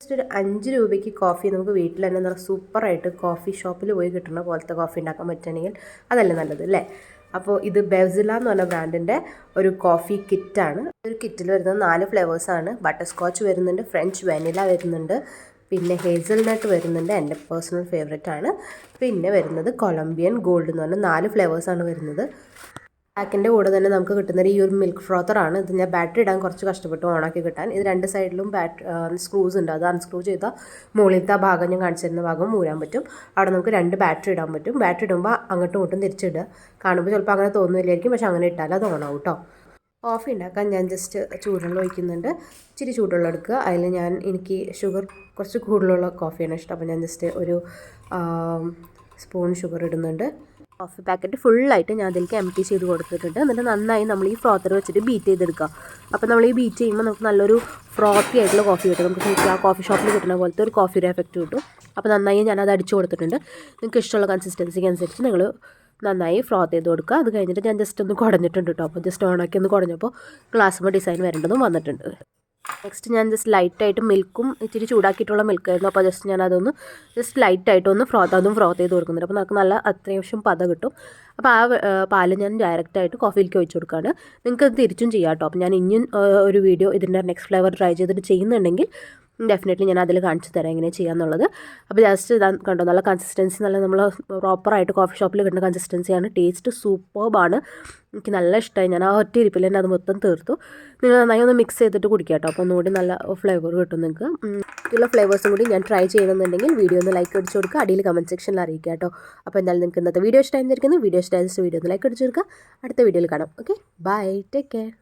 Just ഒരു 5 രൂപയ്ക്ക് coffee നമുക്ക് വീട്ടിൽ തന്നെ നല്ല സൂപ്പറായിട്ട് കോഫി ഷോപ്പിൽ പോയി കിട്ടുന്ന പോലത്തെ കോഫി ഉണ്ടാക്കാൻ പറ്റുകയാണെങ്കിൽ അതല്ലേ നല്ലത് അല്ലേ. അപ്പോൾ ഇത് ബെവ്സില എന്ന് പറഞ്ഞ ബ്രാൻഡിൻ്റെ ഒരു കോഫി കിറ്റാണ്. ഒരു കിറ്റിൽ വരുന്നത് 4 ഫ്ലേവേഴ്സാണ്. ബട്ടർ സ്കോച്ച് വരുന്നുണ്ട്, ഫ്രഞ്ച് വാനില വരുന്നുണ്ട്, പിന്നെ ഹേസൽനട്ട് വരുന്നുണ്ട്, എൻ്റെ പേഴ്സണൽ ഫേവറേറ്റ് ആണ്. പിന്നെ വരുന്നത് കൊളംബിയൻ ഗോൾഡ് എന്ന് പറഞ്ഞാൽ 4 ഫ്ലേവേഴ്സാണ് വരുന്നത്. പാക്കിൻ്റെ കൂടെ തന്നെ നമുക്ക് കിട്ടുന്നത് ഈ ഒരു മിൽക്ക് ഫ്രോത്തറാണ്. ഇത് ഞാൻ ബാറ്ററി ഇടാൻ കുറച്ച് കഷ്ടപ്പെട്ടു ഓണാക്കി കിട്ടാൻ. ഇത് 2 സൈഡിലും സ്ക്രൂസ് ഉണ്ട്. അത് അൺസ്ക്രൂ ചെയ്താൽ മുകളിലത്തെ ഭാഗം ഞാൻ കാണിച്ചിരുന്ന ഭാഗം മൂരാൻ പറ്റും. അവിടെ നമുക്ക് 2 ബാറ്ററി ഇടാൻ പറ്റും. ബാറ്ററി ഇടുമ്പോൾ അങ്ങോട്ടും ഇങ്ങോട്ടും തിരിച്ചിടുക. കാണുമ്പോൾ ചിലപ്പോൾ അങ്ങനെ തോന്നുന്നില്ലായിരിക്കും, പക്ഷേ അങ്ങനെ ഇട്ടാൽ അത് ഓണാവും കേട്ടോ. കോഫി ഉണ്ടാക്കാൻ ഞാൻ ജസ്റ്റ് ചൂടുവെള്ളം ഒഴിക്കുന്നുണ്ട്. ഇച്ചിരി ചൂടുവെള്ളം എടുക്കുക. അതിൽ എനിക്ക് ഷുഗർ കുറച്ച് കൂടുതലുള്ള കോഫിയാണ് ഇഷ്ടം. അപ്പോൾ ഞാൻ ജസ്റ്റ് ഒരു സ്പൂൺ ഷുഗർ ഇടുന്നുണ്ട്. കോഫി പാക്കറ്റ് ഫുള്ളായിട്ട് ഞാൻ അതിലേക്ക് എംപ്റ്റി ചെയ്ത് കൊടുത്തിട്ടുണ്ട്. എന്നിട്ട് നന്നായി നമ്മൾ ഈ ഫ്രോത്തർ വെച്ചിട്ട് ബീറ്റ് ചെയ്തെടുക്കുക. അപ്പോൾ നമ്മൾ ഈ ബീറ്റ് ചെയ്യുമ്പോൾ നമുക്ക് നല്ലൊരു ഫ്രോത്തി ആയിട്ടുള്ള കോഫി കിട്ടും. നമുക്ക് ആ കോഫി ഷോപ്പിൽ കിട്ടുന്ന പോലത്തെ ഒരു കോഫിയുടെ എഫക്റ്റ് കിട്ടും. അപ്പോൾ നന്നായി ഞാനത് അടിച്ചു കൊടുത്തിട്ടുണ്ട്. നിങ്ങൾക്ക് ഇഷ്ടമുള്ള കൺസിസ്റ്റൻസിക്ക് അനുസരിച്ച് നിങ്ങൾ നന്നായി ഫ്രോത്ത് ചെയ്ത് കൊടുക്കുക. അത് കഴിഞ്ഞിട്ട് ഞാൻ ജസ്റ്റ് ഒന്ന് കുടഞ്ഞിട്ടുണ്ട് കേട്ടോ. അപ്പോൾ ജസ്റ്റ് ഓണാക്കി ഒന്ന് കുടഞ്ഞപ്പോൾ ഗ്ലാസ്സുമ്പോൾ ഡിസൈൻ വരേണ്ടതും വന്നിട്ടുണ്ട്. നെക്സ്റ്റ് ഞാൻ ജസ്റ്റ് ലൈറ്റായിട്ട് മിൽക്കും ഇച്ചിരി ചൂടാക്കിയിട്ടുള്ള മിൽക്കായിരുന്നു. അപ്പോൾ ജസ്റ്റ് ഞാനതൊന്ന് ജസ്റ്റ് ലൈറ്റായിട്ടൊന്ന് അതും ഫ്രോത്ത് ചെയ്ത് കൊടുക്കുന്നുണ്ട്. അപ്പോൾ നമുക്ക് നല്ല അത്യാവശ്യം പത കിട്ടും. അപ്പോൾ ആ പാല് ഞാൻ ഡയറക്റ്റായിട്ട് കോഫിയിലേക്ക് ഒഴിച്ച് കൊടുക്കുകയാണ്. നിങ്ങൾക്ക് അത് തിരിച്ചും ചെയ്യാം കേട്ടോ. അപ്പോൾ ഞാൻ ഇനിയും ഒരു വീഡിയോ ഇതിൻ്റെ നെക്സ്റ്റ് ഫ്ലേവർ ട്രൈ ചെയ്തിട്ട് ചെയ്യുന്നുണ്ടെങ്കിൽ ഡെഫിനറ്റ്ലി ഞാൻ അതിൽ കാണിച്ചു തരാം എങ്ങനെ ചെയ്യാന്നുള്ളത്. അപ്പോൾ ജസ്റ്റ് ഇതാ കണ്ടോ, നല്ല കൺസിസ്റ്റൻസി, നല്ല നമ്മൾ പ്രോപ്പറായിട്ട് കോഫി ഷോപ്പിൽ കിട്ടുന്ന കൺസിസ്റ്റൻസിയാണ്. ടേസ്റ്റ് സൂപ്പർബാണ്. എനിക്ക് നല്ല ഇഷ്ടമായി. ഞാൻ ആ ഒറ്റ ഇരിപ്പിൽ തന്നെ അത് മൊത്തം തീർത്തു. നിങ്ങൾ നന്നായി ഒന്ന് മിക്സ് ചെയ്തിട്ട് കുടിക്കുക കേട്ടോ. അപ്പോൾ ഒന്നുകൂടി നല്ല ഫ്ലേവർ കിട്ടും നിങ്ങൾക്ക്. മറ്റുള്ള ഫ്ലേവേഴ്സും കൂടി ഞാൻ ട്രൈ ചെയ്യണമെന്നുണ്ടെങ്കിൽ വീഡിയോ ഒന്ന് ലൈക്ക് അടിച്ച് കൊടുക്കുക. അടിയിൽ കമൻറ്റ് സെക്ഷനിൽ അറിയിക്കുക കേട്ടോ. അപ്പോൾ എന്തായാലും നിങ്ങൾക്ക് ഇന്നത്തെ വീഡിയോ ഇഷ്ടമായിരിക്കുന്നു. വീഡിയോ ഇഷ്ടമായിരിക്കും വീഡിയോ ഒന്ന് ലൈക്ക് അടിച്ച് കൊടുക്കുക. അടുത്ത വീഡിയോയിൽ കാണാം. Okay, bye, take care.